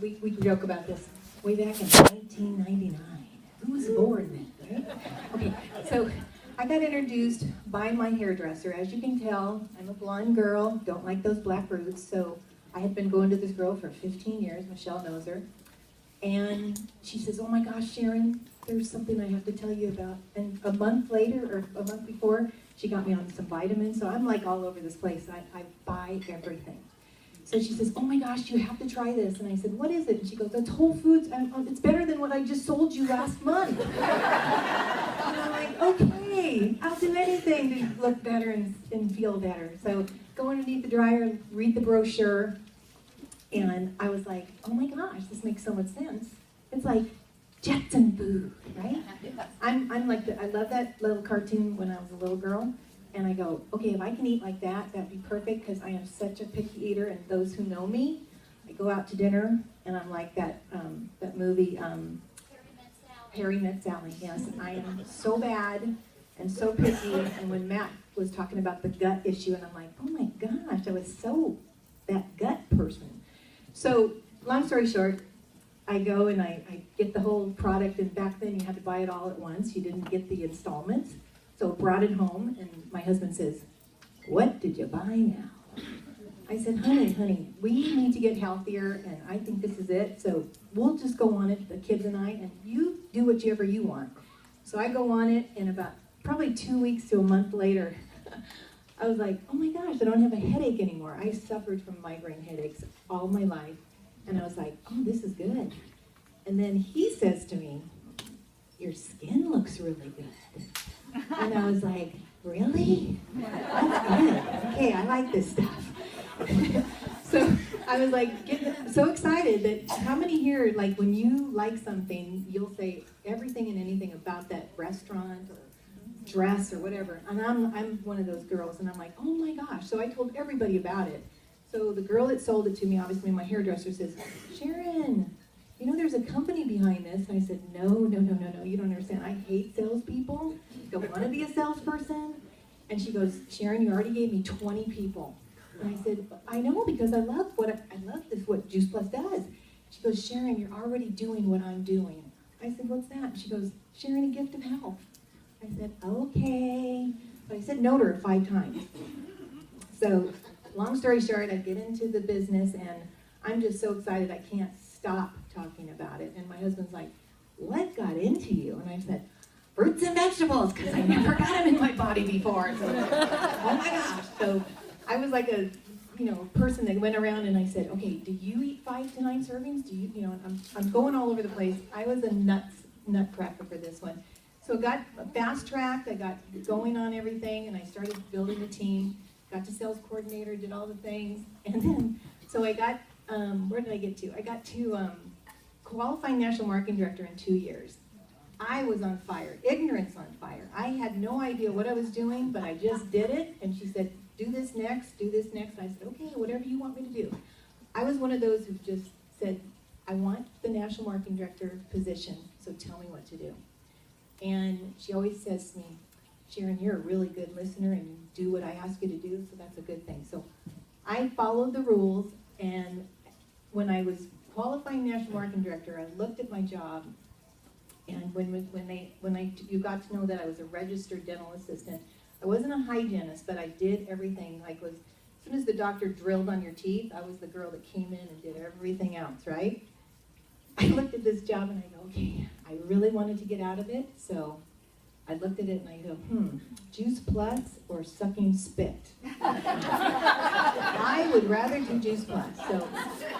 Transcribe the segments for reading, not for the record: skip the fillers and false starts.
We joke about this way back in 1999. Who was born then, right? Okay, so I got introduced by my hairdresser. As you can tell, I'm a blonde girl, don't like those black roots, so I had been going to this girl for 15 years. Michelle knows her. And she says, oh my gosh, Sharon, there's something I have to tell you about. And a month later, or a month before, she got me on some vitamins. So I'm like all over this place. I buy everything. So she says, oh my gosh, you have to try this. And I said, what is it? And she goes, it's Whole Foods. It's better than what I just sold you last month. And I'm like, okay, I'll do anything to look better and feel better. So go underneath the dryer, read the brochure. And I was like, oh my gosh, this makes so much sense. It's like Jetson food, right? I'm like, I love that little cartoon when I was a little girl. And I go, okay, if I can eat like that, that'd be perfect because I am such a picky eater. And those who know me, I go out to dinner and I'm like that movie, Harry Met Sally. Yes, I am so bad and so picky. And when Matt was talking about the gut issue, and I'm like, oh my gosh, I was so that gut person. So, long story short, I go and I get the whole product, and back then you had to buy it all at once. You didn't get the installments. So I brought it home, and my husband says, what did you buy now? I said, honey, we need to get healthier, and I think this is it. So we'll just go on it, the kids and I, and you do whatever you want. So I go on it, and about probably 2 weeks to a month later, I was like, oh my gosh, I don't have a headache anymore. I suffered from migraine headaches all my life. And I was like, oh, this is good. And then he says to me, your skin looks really good. And I was like, really? That's good. Okay, I like this stuff. So I was like, so excited that how many here, like when you like something, you'll say everything and anything about that restaurant or dress or whatever. And I'm one of those girls, and I'm like, oh my gosh. So I told everybody about it. So the girl that sold it to me, obviously my hairdresser, says, Sharon, you know there's a company behind this. And I said, no, you don't understand. I hate salespeople. Don't want to be a salesperson. And she goes, Sharon, you already gave me 20 people. And I said, I know, because I love what Juice Plus does. She goes, Sharon, you're already doing what I'm doing. I said, what's that? And she goes, sharing a gift of health. I said, okay. But I said no to her 5 times. So, long story short, I get into the business, and I'm just so excited I can't stop talking about it. And my husband's like, what got into you? And I said, fruits and vegetables, because I never got them in my body before. So, oh my gosh. So I was like a person that went around, and I said, okay, do you eat 5 to 9 servings? Do you, I'm going all over the place. I was a nutcracker for this one. So I got fast-tracked, I got going on everything, and I started building the team, got to sales coordinator, did all the things, and then, so I got, where did I get to? I got to qualifying national marketing director in 2 years. I was on fire, ignorance on fire. I had no idea what I was doing, but I just did it, and she said, do this next. And I said, okay, whatever you want me to do. I was one of those who just said, I want the national marketing director position, so tell me what to do. And she always says to me, Sharon, you're a really good listener and you do what I ask you to do, so that's a good thing. So I followed the rules, and when I was qualifying national marketing director, I looked at my job, and when you got to know that I was a registered dental assistant, I wasn't a hygienist, but I did everything. Like as soon as the doctor drilled on your teeth, I was the girl that came in and did everything else, right? I looked at this job and I go, okay, I really wanted to get out of it, so I looked at it and I go, Juice Plus or sucking spit? I would rather do Juice Plus. So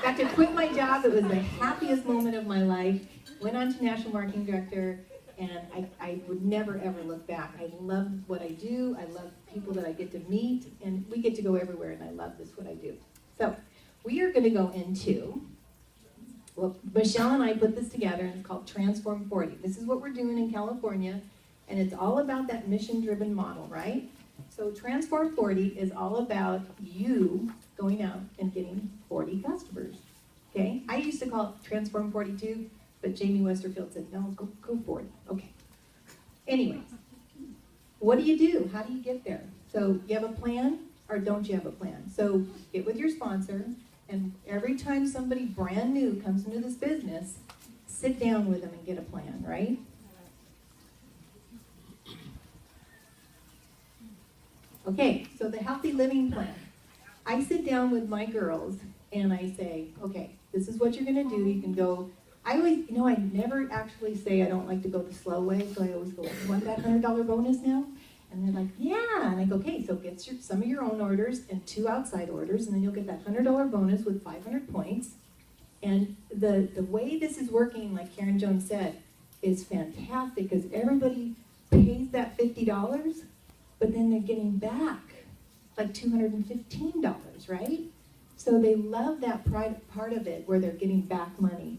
got to quit my job. It was the happiest moment of my life. Went on to national marketing director, and I would never ever look back. I love what I do. I love people that I get to meet, and we get to go everywhere, and I love this, what I do. So we are going to go into, well, Michelle and I put this together, and it's called Transform 40. This is what we're doing in California, and it's all about that mission-driven model, right? So Transform 40 is all about you going out and getting 40 customers, okay? I used to call it Transform 42, but Jamie Westerfield said, no, go 40. Okay. Anyways, what do you do? How do you get there? So you have a plan or don't you have a plan? So get with your sponsor And every time somebody brand new comes into this business, sit down with them and get a plan, right? Okay, so the healthy living plan. I sit down with my girls and I say, okay, this is what you're going to do. You can go, I always, I never actually say I don't like to go the slow way, so I always go, you want that $100 bonus now? And they're like, yeah. And I go, okay, so get some of your own orders and 2 outside orders, and then you'll get that $100 bonus with 500 points. And the way this is working, like Karen Jones said, is fantastic because everybody pays that $50, but then they're getting back like $215, right? So they love that part of it where they're getting back money.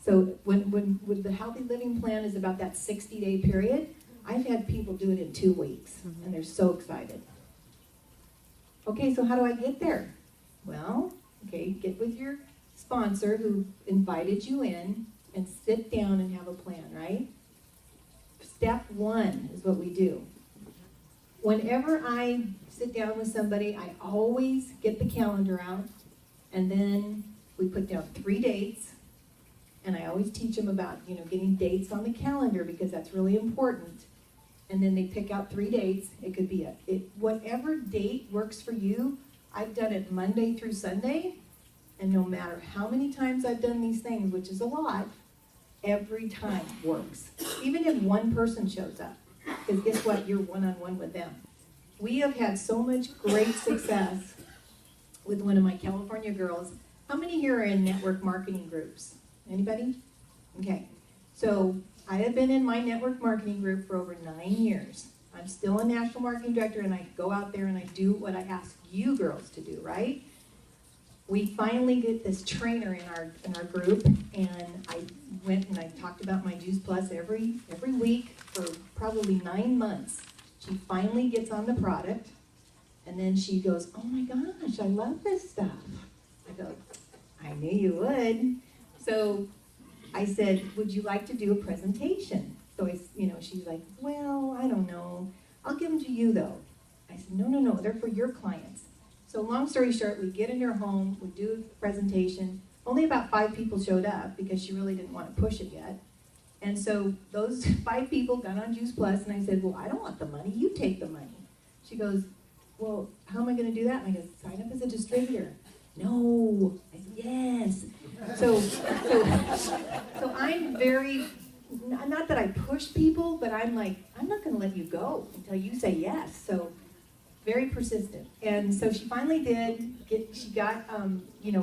So when the healthy living plan is about that 60-day period, I've had people do it in 2 weeks, and they're so excited. Okay, so how do I get there? Well, okay, get with your sponsor who invited you in and sit down and have a plan, right? Step 1 is what we do. Whenever I sit down with somebody, I always get the calendar out, and then we put down 3 dates, and I always teach them about, getting dates on the calendar because that's really important. And then they pick out 3 dates. It could be whatever date works for you. I've done it Monday through Sunday, and no matter how many times I've done these things, which is a lot, every time works. Even if one person shows up. Because guess what? You're one-on-one with them. We have had so much great success with one of my California girls. How many here are in network marketing groups? Anybody? Okay. So I have been in my network marketing group for over 9 years. I'm still a national marketing director, and I go out there and I do what I ask you girls to do, right? We finally get this trainer in our group, and I went and I talked about my Juice Plus every week for probably 9 months. She finally gets on the product, and then she goes, oh my gosh, I love this stuff. I go, I knew you would. So I said, would you like to do a presentation? So she's like, well, I don't know. I'll give them to you though. I said, no, they're for your clients. So long story short, we get in her home, we do a presentation. Only about 5 people showed up because she really didn't want to push it yet. And so those 5 people got on Juice Plus, and I said, well, I don't want the money, you take the money. She goes, well, how am I going to do that? And I go, sign up as a distributor. No. I said, yes. So I'm very, not that I push people, but I'm like, I'm not going to let you go until you say yes. So very persistent. And so she finally did she got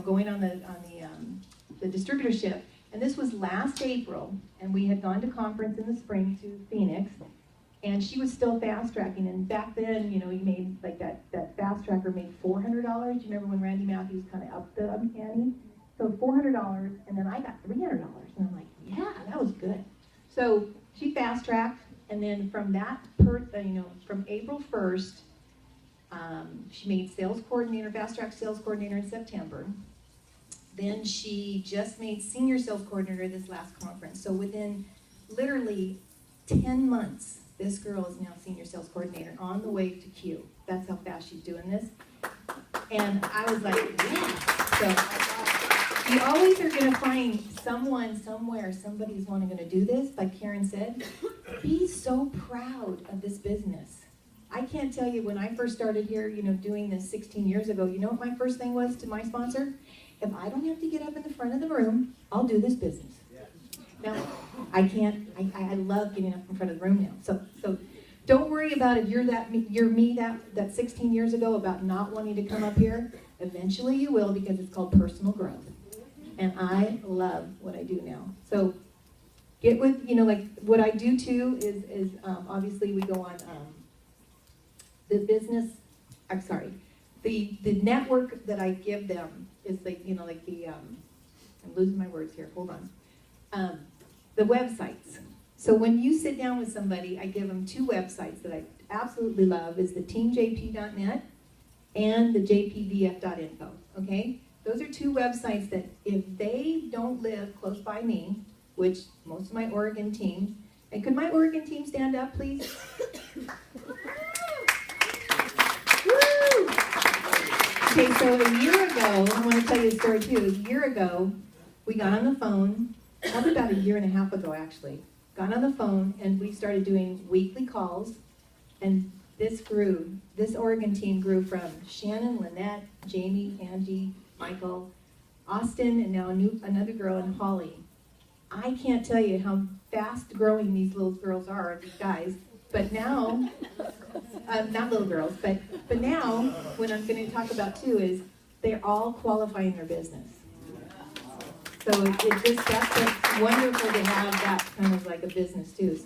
going on the distributorship. And this was last April, and we had gone to conference in the spring to Phoenix, and she was still fast tracking. And back then, he made like that fast tracker made $400. Do you remember when Randy Matthews kind of upped the ante? So $400, and then I got $300, and I'm like, yeah, that was good. So she fast tracked, and then from that, from April 1st, she made sales coordinator, fast track sales coordinator in September. Then she just made senior sales coordinator this last conference. So within literally 10 months, this girl is now senior sales coordinator on the way to Q. That's how fast she's doing this. And I was like, yeah. So you always are going to find someone, somewhere, somebody's going to do this. Like Karen said, be so proud of this business. I can't tell you, when I first started here, doing this 16 years ago, you know what my first thing was to my sponsor? If I don't have to get up in the front of the room, I'll do this business. Now, I can't, I love getting up in front of the room now. So don't worry about if you're me that 16 years ago about not wanting to come up here. Eventually you will, because it's called personal growth. And I love what I do now. So get with, like what I do too is obviously we go on the business, the network that I give them is like, I'm losing my words here, hold on. The websites. So when you sit down with somebody, I give them 2 websites that I absolutely love, is the teamjp.net and the jpvf.info, okay? Those are 2 websites that if they don't live close by me, which most of my Oregon team, and could my Oregon team stand up, please? Okay, so a year ago, I want to tell you a story too. A year ago, we got on the phone, probably about a year and a half ago actually, got on the phone and we started doing weekly calls, and this grew. This Oregon team grew from Shannon, Lynette, Jamie, Angie, Michael, Austin, and now another girl in Holly. I can't tell you how fast growing these little girls are, these guys, but now, not little girls, but now, what I'm going to talk about too is they're all qualifying their business. So that's wonderful to have that kind of like a business too. So.